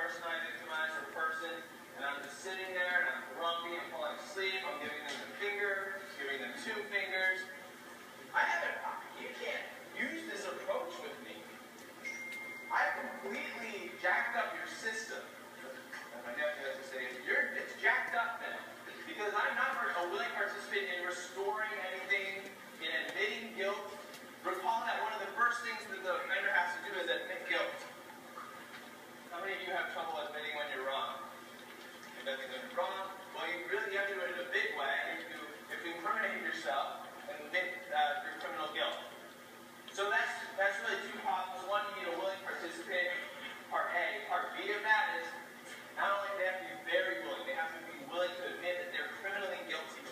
person I victimized or person, and I'm just sitting there and I'm grumpy, I'm falling asleep, I'm giving them the finger, giving them 2 fingers. You can't use this approach with me. I've completely jacked up your system. As my nephew has to say, it's jacked up now. Because I'm not a willing participant in restoring anything, in admitting guilt. Recall that one of the first things that the offender has to do is admit guilt. How many of you have trouble admitting when you're wrong? Admitting when you're wrong? Well, you really have to do it in a big way. If you incriminate yourself and admit your criminal guilt. So that's really 2 problems. One, you need a willing participant. Part A. Part B of that is not only do they have to be very willing, they have to be willing to admit that they're criminally guilty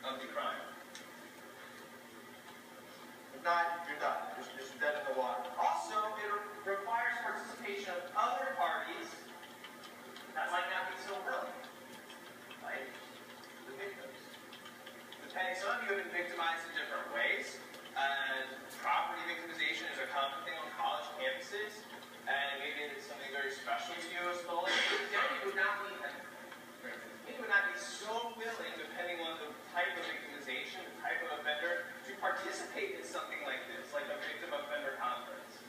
of the crime. If not, you're done. You're just dead in the water. Also, it requires participation of other parties that might not be so willing, like the victims. Depending, some of you have been victimized in different ways. Property victimization is a common thing on college campuses, and maybe it's something very special to you as stolen. Then you would not be so willing, depending on the type of victimization, the type of offender, to participate in something like this, like a victim offender conference.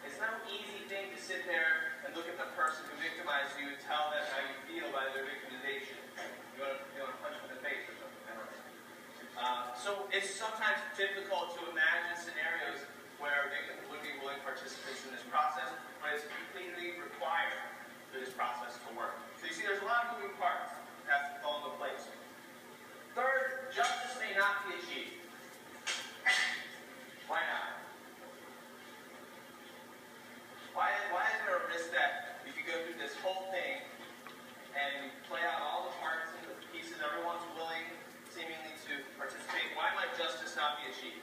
It's no easy thing to sit there and look at the person who victimized you and tell them how you feel by their victimization. You want to punch them in the face or something. I don't know. So it's sometimes difficult to imagine scenarios where victims would be willing participants in this process, but it's completely required for this process to work. So you see, there's a lot of moving parts that have to fall into place. Third, justice may not be achieved. Why not? Why is there a risk that if you go through this whole thing and play out all the parts and the pieces, everyone's willing seemingly to participate, why might justice not be achieved?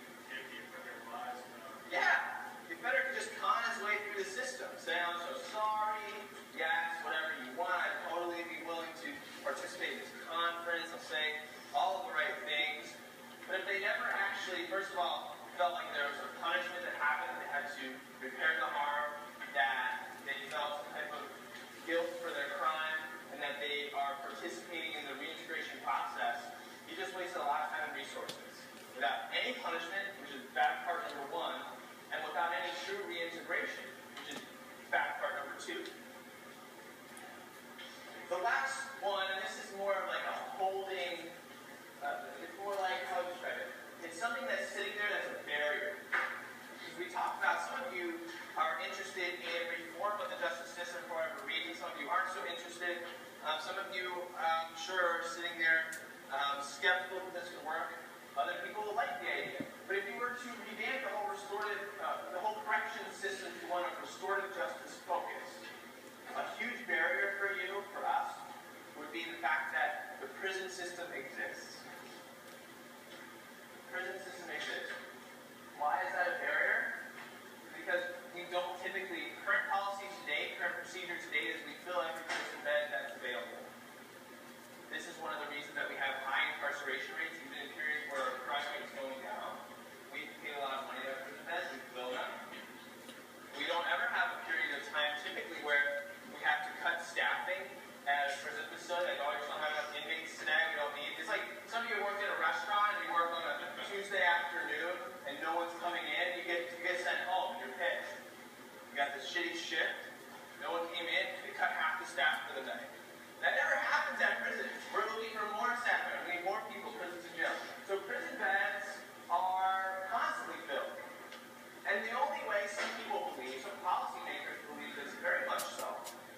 Yeah, the offender could just con his way through the system. Say, I'm so sorry, yes, whatever you want, I'd totally be willing to participate in this conference, I'll say all of the right things. But if they never actually, first of all, felt like there was a punishment that happened, they had to repair the harm, that they felt some type of guilt for their crime, and that they are participating in the reintegration process, you just wasted a lot of time and resources. Without any punishment, which is bad part number 1, and without any true reintegration, which is bad part number 2. The last one, and this is more of like a holding, it's more like, how to describe it? It's something that's sitting there that's a barrier. Because we talked about, some of you are interested in reform of the justice system for whatever reason, some of you aren't so interested. Some of you, I'm sure, are sitting there skeptical that this can work. Other people will like the idea. But if you were to revamp the whole corrections system to one of restorative justice focus, a huge barrier for you, for us, would be the fact that the prison system exists. The prison system exists. Why is that a barrier? Because we don't typically, current policy today, current procedure today is we fill every prison bed that's available. This is one of the reasons that we have high incarceration rates, even in periods where crime rate is going down. We pay a lot of money to prison beds, we fill them. We don't ever have a period of time typically where we have to cut staffing at a prison facility. Like, oh, we don't have enough inmates today, we don't need. It's like some of you work at a restaurant and you work on a Tuesday afternoon and no one's coming in, you get sent home and you're pissed. You got this shitty shift, no one came in, they cut half the staff for the night. That never happens at prisons. We're looking for more staff there. We need more people, prisons and jails. So prison beds are constantly filled. And the only way some people believe, some policymakers believe this very much so,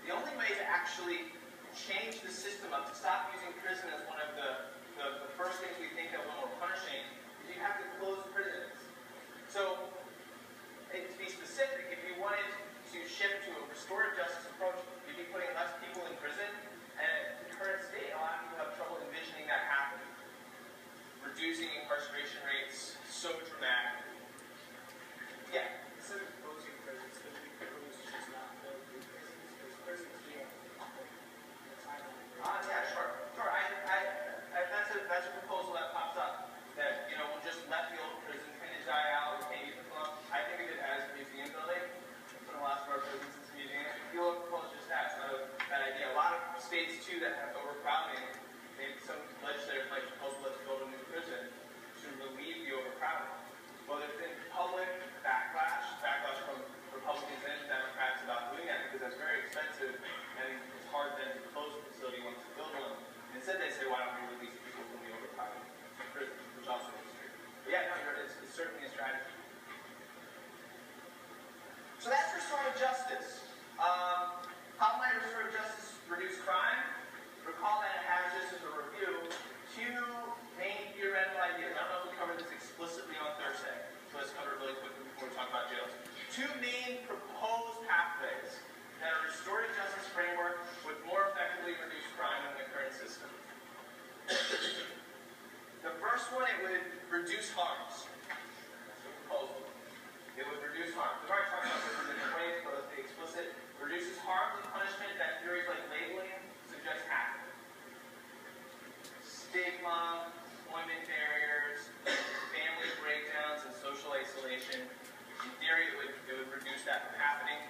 the only way to actually change the system up, to stop using prison as one of the first things we think of when we're punishing, is you have to close prisons. So, to be specific, if you wanted to shift to a restorative justice approach, you'd be putting less people in prison. And in the current state, a lot of people have trouble envisioning that happening. Reducing incarceration rates so dramatically. Yeah? Instead of closing prisons, could we propose to just not build new prisons? Because prisons do have a timeline. Yeah, sure. Sure. I expensive, and it's hard then to close the facility once you build one. Instead, they say, why don't we release people from the overtime prison, which also is true. But yeah, no, it's certainly a strategy. So that's restorative justice. How might restorative justice reduce crime? Recall that it has, just as a review, two main theoretical ideas. I don't know if we covered this explicitly on Thursday, so let's cover it really quickly before we talk about jails. Two main proposed pathways that a restorative justice framework would more effectively reduce crime in the current system. The first one, it would reduce harms. That's the proposal. It would reduce harm. We've already talked about this in different ways, but let's be explicit. It reduces harms and punishment that theories like labeling suggest happen. Stigma, employment barriers, family breakdowns, and social isolation. In theory, it would reduce that from happening.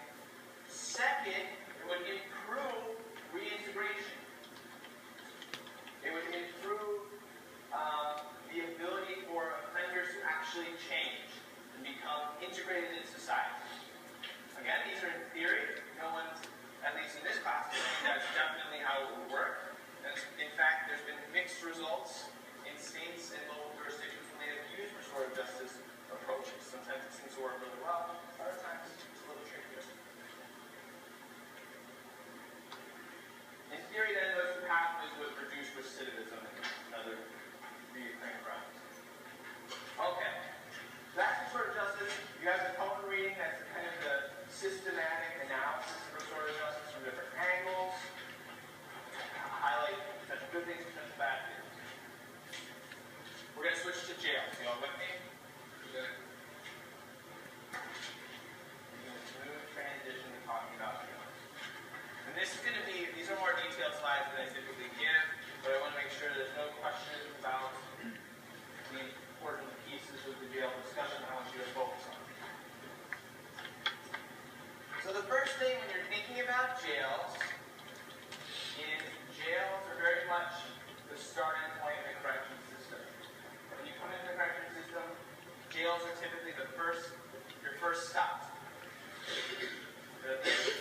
Second, it would improve reintegration. It would improve the ability for offenders to actually change and become integrated in society. Again, these are in theory. No one's, at least in this class, is saying that's definitely how it would work. And in fact, there's been mixed results in states and local jurisdictions when they have used restorative justice approaches. Sometimes it seems to work really well. Other times it's a little trickier. In theory, then, those two pathways would reduce recidivism and other reoccurring crimes. Okay. That's restorative justice. You guys have Cohen reading. That's kind of the systematic analysis of restorative justice from different angles. Highlight potential good things, potential bad things. We're going to switch to jail. You all with me? Good. Smooth transition to talking about jail. And this is going to be, these are more detailed slides than I typically give, but I want to make sure there's no questions about the important pieces of the jail discussion I want you to focus on. So the first thing when you're thinking about jails is jails are very much the starting point in the corrections system. When you come into the corrections system, jails are typically your first stop. They're at the end of